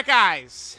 Alright guys,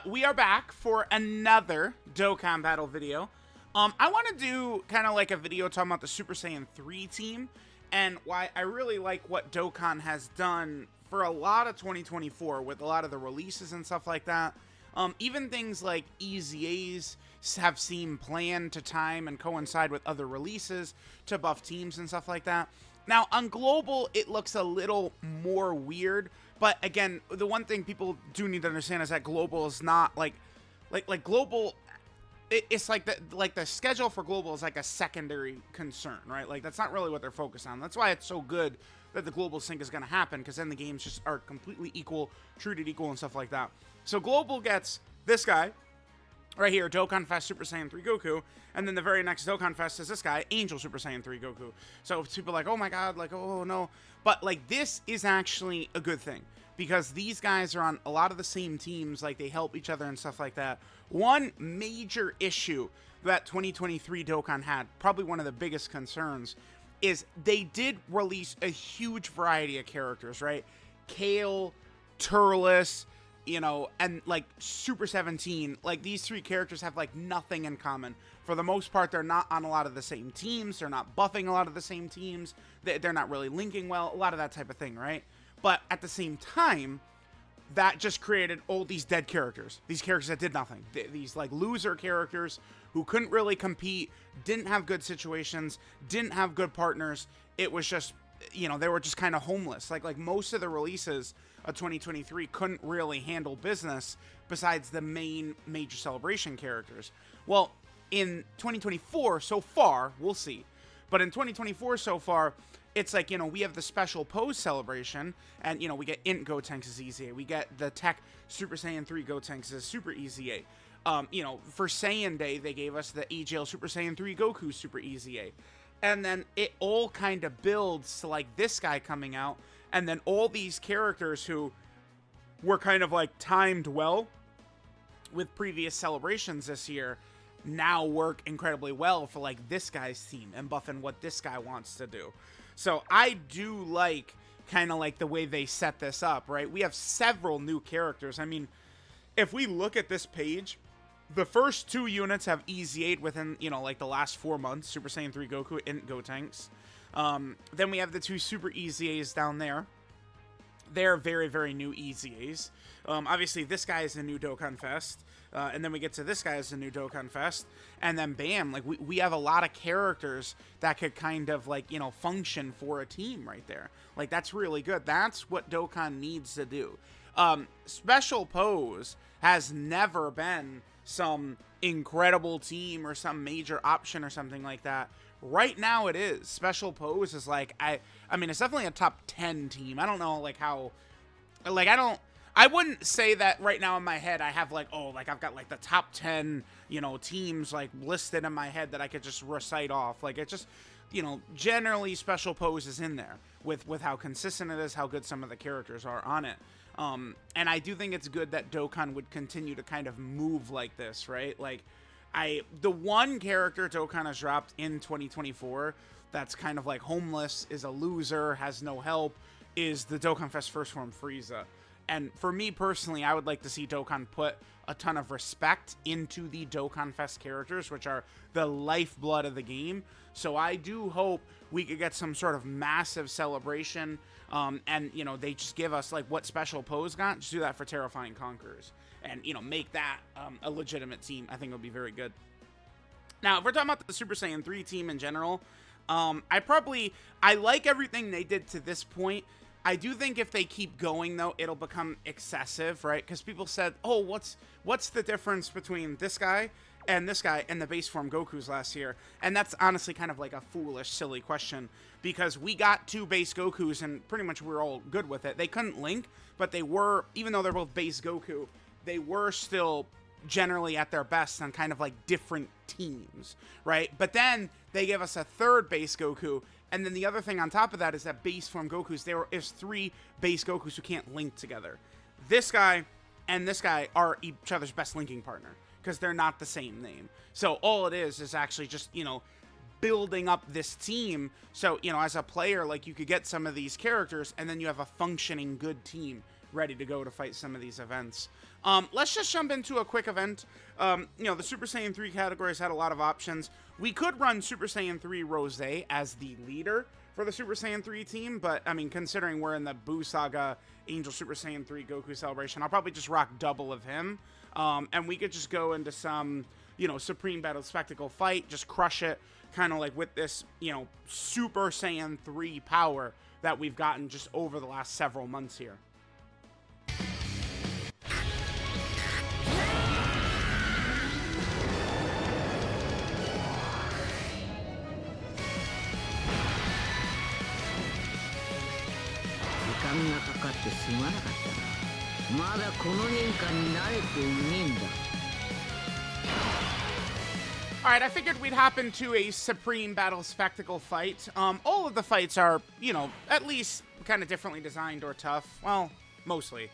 we are back for another Dokkan battle video. I want to do kind of like a video talking about the Super Saiyan 3 team and why I really like what Dokkan has done for a lot of 2024 with a lot of the releases and stuff like that. Even things like EZAs have seemed planned to time and coincide with other releases to buff teams and stuff like that. Now, on Global, it looks a little more weird, but again, the one thing people do need to understand is that Global is not like Global. It's like the schedule for Global is like a secondary concern, right? Like that's not really what they're focused on. That's why it's so good that the Global sync is going to happen, because then the games just are completely equal, treated equal, and stuff like that. So Global gets this guy right here, Dokkan Fest Super Saiyan 3 Goku, and then the very next Dokkan Fest is this guy, Angel Super Saiyan 3 Goku. So people are like, oh my god, like, oh no. But like, this is actually a good thing, because these guys are on a lot of the same teams, like they help each other and stuff like that. One major issue that 2023 Dokkan had, probably one of the biggest concerns, is they did release a huge variety of characters, right? Kale, Turles, you know, and like Super 17, like these three characters have like nothing in common. For the most part, they're not on a lot of the same teams. They're not buffing a lot of the same teams. They're not really linking well, a lot of that type of thing, right? But at the same time, that just created all these dead characters. These characters that did nothing. These like loser characters who couldn't really compete, didn't have good situations, didn't have good partners. It was just, you know, they were just kind of homeless. Like most of the releases of 2023 couldn't really handle business besides the main major celebration characters. Well, in 2024 so far, we'll see. But in 2024 so far, it's like, you know, we have the special pose celebration, and, you know, we get Int Gotenks as EZA. We get the Tech Super Saiyan 3 Gotenks as Super EZA. You know, for Saiyan Day, they gave us the AGL Super Saiyan 3 Goku Super EZA. And then it all kind of builds to, like, this guy coming out, and then all these characters who were kind of, like, timed well with previous celebrations this year now work incredibly well for, like, this guy's team and buffing what this guy wants to do. So I do like kind of like the way they set this up, right? We have several new characters. I mean, if we look at this page, the first two units have EZ8 within, you know, like the last 4 months. Super Saiyan 3 Goku, Int Gotenks. Then we have the two Super EZAs down there. They're very, very new EZAs. Obviously, this guy is a new Dokkan Fest. And then we get to this guy as a new Dokkan Fest. And then bam, like we have a lot of characters that could kind of like, you know, function for a team right there. Like that's really good. That's what Dokkan needs to do. Special Pose has never been some incredible team or some major option or something like that. Right now it is. Special Pose is like, I mean, it's definitely a top 10 team. I don't know like how, like I wouldn't say that right now in my head I have like, oh, like I've got like the top 10, you know, teams like listed in my head that I could just recite off. Like it just, you know, generally Special Pose is in there with how consistent it is, how good some of the characters are on it. And I do think it's good that Dokkan would continue to kind of move like this, right? Like the one character Dokkan has dropped in 2024 that's kind of like homeless, is a loser, has no help, is the Dokkan Fest First Form Frieza. And for me personally, I would like to see Dokkan put a ton of respect into the Dokkan Fest characters, which are the lifeblood of the game. So I do hope we could get some sort of massive celebration, and, you know, they just give us, like, what Special Pose got. Just do that for Terrifying Conquerors. And, you know, make that a legitimate team. I think it would be very good. Now, if we're talking about the Super Saiyan 3 team in general, I like everything they did to this point. I do think if they keep going, though, it'll become excessive, right? Because people said, oh, what's the difference between this guy and the base form Gokus last year? And that's honestly kind of like a foolish, silly question, because we got two base Gokus and pretty much we were all good with it. They couldn't link, but they were, even though they're both base Goku, they were still generally at their best on kind of like different teams, right? But then they give us a third base Goku. And then the other thing on top of that is that base form Gokus, is three base Gokus who can't link together. This guy and this guy are each other's best linking partner because they're not the same name. So all it is actually just, you know, building up this team. So, you know, as a player, like you could get some of these characters and then you have a functioning good team ready to go to fight some of these events. Let's just jump into a quick event. You know, the Super Saiyan 3 categories had a lot of options. We could run Super Saiyan 3 Rose as the leader for the Super Saiyan 3 team, but, I mean, considering we're in the Buu Saga Angel Super Saiyan 3 Goku celebration, I'll probably just rock double of him. And we could just go into some, you know, Supreme Battle Spectacle fight, just crush it, kind of like with this, you know, Super Saiyan 3 power that we've gotten just over the last several months here. Alright, I figured we'd hop into a Supreme Battle Spectacle fight. All of the fights are, you know, at least kind of differently designed or tough. Well, mostly.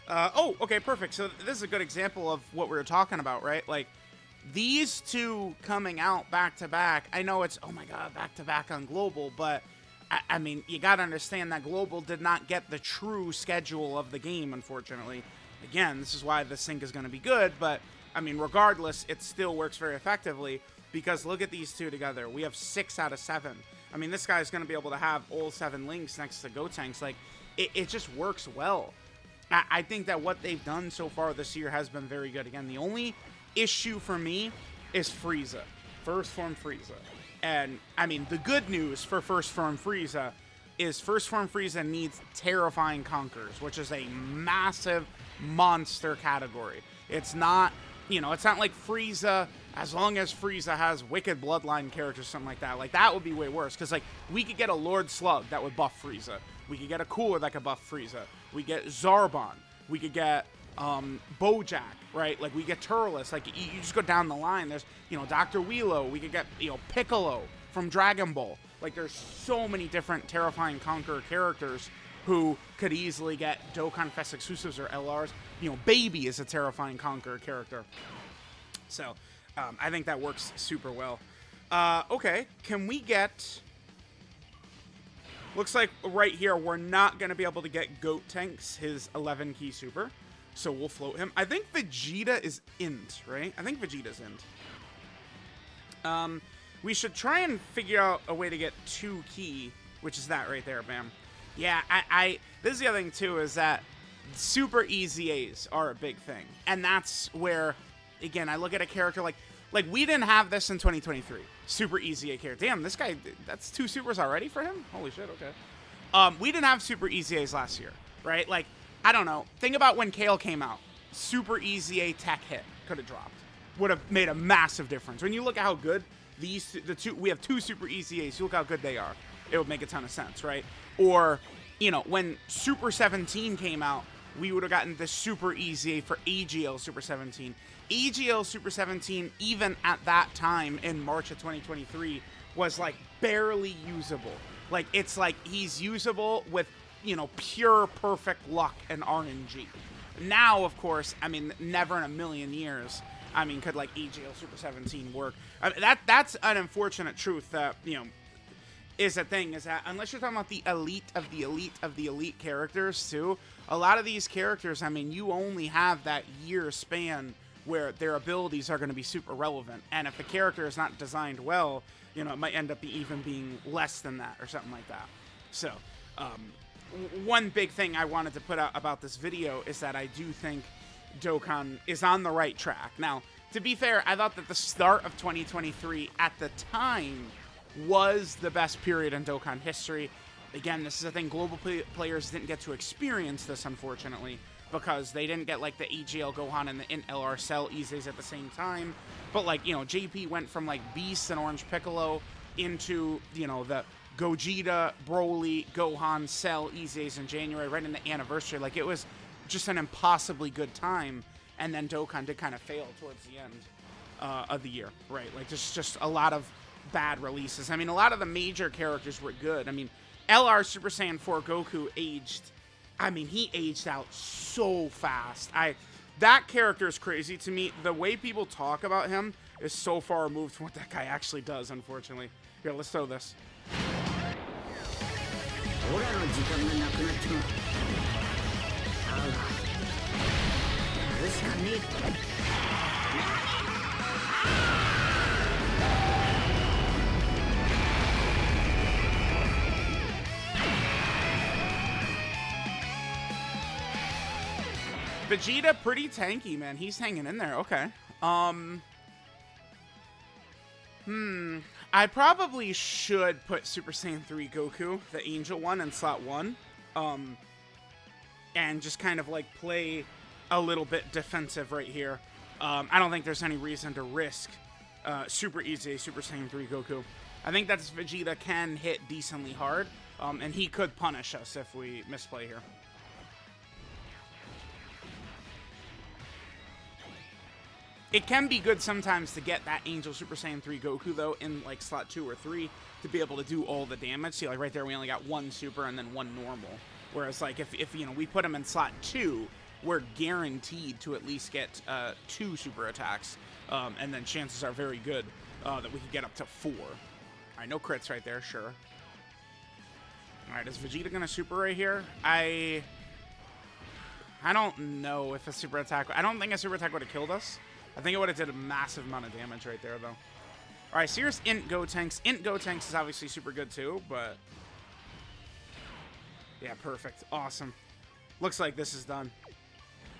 Oh, okay, perfect. So this is a good example of what we were talking about, right? Like, these two coming out back-to-back, I know it's, oh my god, back-to-back on Global, but, I mean, you gotta understand that Global did not get the true schedule of the game, unfortunately. Again, this is why the sync is gonna be good, but, I mean, regardless, it still works very effectively, because look at these two together. We have 6 out of 7. I mean, this guy's gonna be able to have all 7 links next to Gotenks. Like, it just works well. I think that what they've done so far this year has been very good. Again, the only issue for me is Frieza. First Form Frieza. And, I mean, the good news for First Form Frieza is First Form Frieza needs Terrifying Conquerors, which is a massive monster category. It's not, you know, it's not like Frieza, as long as Frieza has Wicked Bloodline characters, something like that. Like, that would be way worse, because, like, we could get a Lord Slug that would buff Frieza. We could get a Cooler that could buff Frieza. We get Zarbon. We could get Bojack, right? Like, we get Turles. Like, you just go down the line. There's, you know, Dr. Wheelo. We could get, you know, Piccolo from Dragon Ball. Like, there's so many different Terrifying Conqueror characters who could easily get Dokkan Fest exclusives or LRs. You know, Baby is a Terrifying Conqueror character. So, I think that works super well. Okay, can we get... Looks like right here, we're not going to be able to get Gotenks, his 11 key super. So we'll float him. I think Vegeta is int, right? I think Vegeta's int. We should try and figure out a way to get 2 key, which is that right there, bam. Yeah, this is the other thing, too, is that super easy A's are a big thing. And that's where, again, I look at a character like we didn't have this in 2023. Super easy A character. Damn, this guy, that's 2 supers already for him? Holy shit, okay. We didn't have super easy A's last year, right? Like, I don't know. Think about when Kale came out. Super easy A tech hit could have dropped. Would have made a massive difference. When you look at how good we have 2 super easy A's, you look how good they are. It would make a ton of sense, right? Or, you know, when Super 17 came out, we would have gotten the super easy A for AGL Super 17. AGL Super 17, even at that time in March of 2023, was like barely usable. Like, it's like he's usable with, you know, pure perfect luck and RNG. Now, of course, I mean, never in a million years, I mean, could like AGL Super 17 work? I mean, that's an unfortunate truth that, you know, is a thing, is that unless you're talking about the elite of the elite of the elite characters too, a lot of these characters, I mean, you only have that year span where their abilities are going to be super relevant. And if the character is not designed well, you know, it might end up even being less than that or something like that. So, one big thing I wanted to put out about this video is that I do think Dokkan is on the right track. Now, to be fair, I thought that the start of 2023 at the time was the best period in Dokkan history. Again, this is a thing, global players didn't get to experience this, unfortunately, because they didn't get, like, the AGL Gohan and the Int LR Cell Izes at the same time. But, like, you know, JP went from, like, Beast and Orange Piccolo into, you know, the Gogeta, Broly, Gohan, Cell Izes in January, right in the anniversary. Like, it was just an impossibly good time. And then Dokkan did kind of fail towards the end of the year, right? Like, there's just a lot of bad releases. I mean, a lot of the major characters were good. I mean, LR Super Saiyan 4 Goku aged, I mean, he aged out so fast. That character is crazy to me. The way people talk about him is so far removed from what that guy actually does, unfortunately. Here, let's throw this. Vegeta pretty tanky, man. He's hanging in there. Okay. I probably should put Super Saiyan 3 Goku, the Angel one, in slot 1. And just kind of like play a little bit defensive right here. I don't think there's any reason to risk super easy Super Saiyan 3 Goku. I think that Vegeta can hit decently hard, and he could punish us if we misplay here. It can be good sometimes to get that Angel Super Saiyan 3 Goku, though, in, like, slot 2 or 3 to be able to do all the damage. See, like, right there, we only got 1 super and then 1 normal. Whereas, like, if you know, we put him in slot 2, we're guaranteed to at least get 2 super attacks. And then chances are very good that we could get up to 4. All right, no crits right there, sure. All right, is Vegeta going to super right here? I don't know if a super attack... I don't think a super attack would have killed us. I think it would have did a massive amount of damage right there, though. All right, so here's Int Gotenks. Int Gotenks is obviously super good, too, but... yeah, perfect. Awesome. Looks like this is done.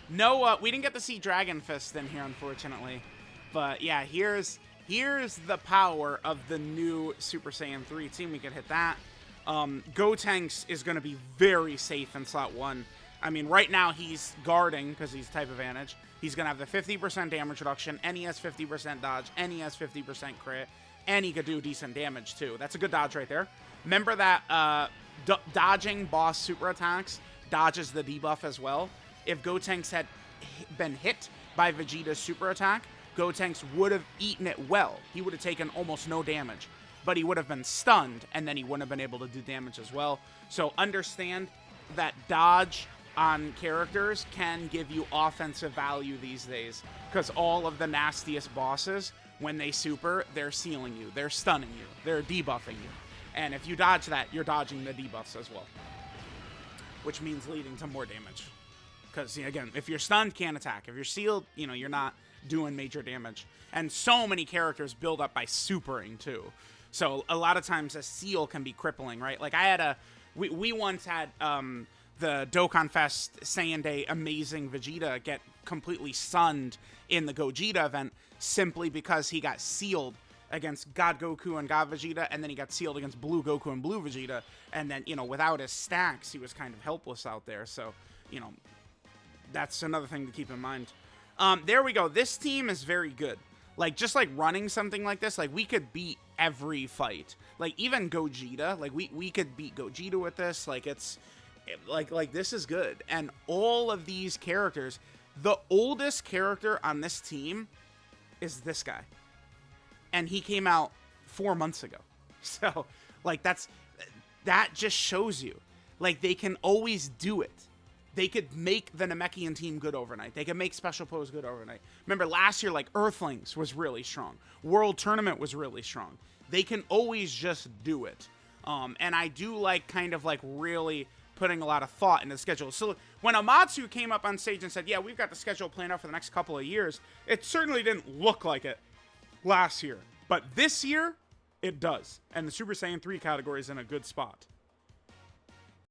No, we didn't get to see Dragon Fist in here, unfortunately. But, yeah, here's the power of the new Super Saiyan 3 team. We could hit that. Gotenks is going to be very safe in slot 1. I mean, right now he's guarding because he's type advantage. He's going to have the 50% damage reduction, and he has 50% dodge, and he has 50% crit, and he could do decent damage, too. That's a good dodge right there. Remember that dodging boss super attacks dodges the debuff as well. If Gotenks had been hit by Vegeta's super attack, Gotenks would have eaten it well. He would have taken almost no damage, but he would have been stunned, and then he wouldn't have been able to do damage as well. So understand that dodge on characters can give you offensive value these days, because all of the nastiest bosses, when they super, they're sealing you, they're stunning you, they're debuffing you. And if you dodge that, you're dodging the debuffs as well, which means leading to more damage. Because, again, if you're stunned, can't attack. If you're sealed, you know, you're not doing major damage. And so many characters build up by supering, too. So a lot of times a seal can be crippling, right? Like, I had we once had the Dokkan Fest Saiyan Day Amazing Vegeta get completely stunned in the Gogeta event simply because he got sealed against God Goku and God Vegeta, and then he got sealed against Blue Goku and Blue Vegeta, and then, you know, without his stacks, he was kind of helpless out there. So, you know, that's another thing to keep in mind. There we go. This team is very good. Like, just like running something like this, like, we could beat every fight. Like, even Gogeta, like, we could beat Gogeta with this. Like, it's like this is good. And all of these characters, the oldest character on this team is this guy, and he came out 4 months ago. So, like, that just shows you, like, they can always do it. They could make the Namekian team good overnight. They could make Special Pose good overnight. Remember, last year, like, Earthlings was really strong. World Tournament was really strong. They can always just do it. And I do like kind of like really putting a lot of thought into the schedule. So when Amatsu came up on stage and said, yeah, we've got the schedule planned out for the next couple of years, it certainly didn't look like it last year. But this year, it does. And the Super Saiyan 3 category is in a good spot.